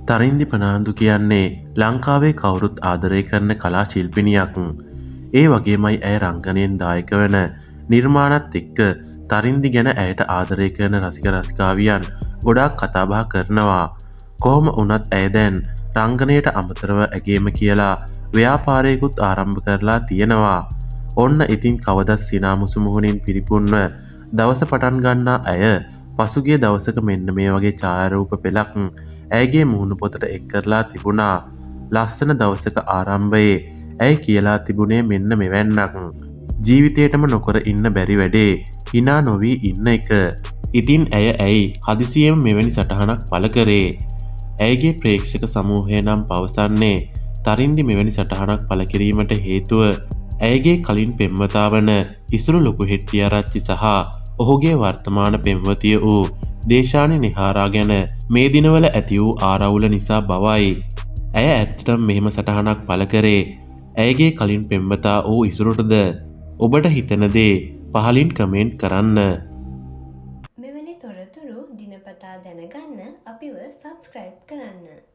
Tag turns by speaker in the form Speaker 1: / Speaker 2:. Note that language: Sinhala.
Speaker 1: තරින්දි ප්‍රනාන්දු කියන්නේ ලංකාවේ කවුරුත් ආදරය කරන කලා ශිල්පිනියක්. ඒ වගේමයි ඇය රංගනයෙන් දායක වන නිර්මාණත් එක්ක තරින්දි ගැන ඇයට ආදරය කරන රසික රසිකාවියන් ගොඩාක් කතාබහ කරනවා. කොහොම වුණත් ඇය දැන් රංගනයට අමතරව ඇගේම කියලා ව්‍යාපාරයකුත් ආරම්භ කරලා තියෙනවා. ඔන්න ඉතින් කවදත් සිනා මුසු මුහුණින් පිරිපුන්ව දවස පටන් ගන්නා ඇය පසුගිය දවසක මෙන්න මේ වගේ ඡායාරූප පෙළක් ඇයගේ මුහුණ පොතට එක් කරලා තිබුණා. ලස්සන දවසක ආරම්භයේ ඇය කියලා තිබුණේ මෙන්න මෙවැන්නක්. ජීවිතේටම නොකර ඉන්න බැරි වැඩේ hina නොවී ඉන්න එක. ඉතින් ඇයි හදිසියෙම මෙවැනි සටහනක් පළ කරේ? ඇයගේ ප්‍රේක්ෂක සමූහය නම් පවසන්නේ තරින්දි මෙවැනි සටහනක් පළ කිරීමට හේතුව ඇයගේ කලින් පෙම්වතා වන ඉසුරු ලොකු හෙට්ටිආරච්චි සහ ඔහුගේ වර්තමාන පෙම්වතිය වූ දේශානි නිහාරා ගැන මේ දිනවල ඇති වූ ආරවුල නිසා බවයි. ඇය ඇත්තටම මෙහෙම සටහනක් පළ කරේ ඇයගේ කලින් පෙම්වතා වූ ඉසුරුටද? ඔබට හිතන දේ පහලින් කමෙන්ට් කරන්න.
Speaker 2: මෙවැනි තොරතුරු දිනපතා දැනගන්න අපිව සබ්ස්ක්‍රයිබ් කරන්න.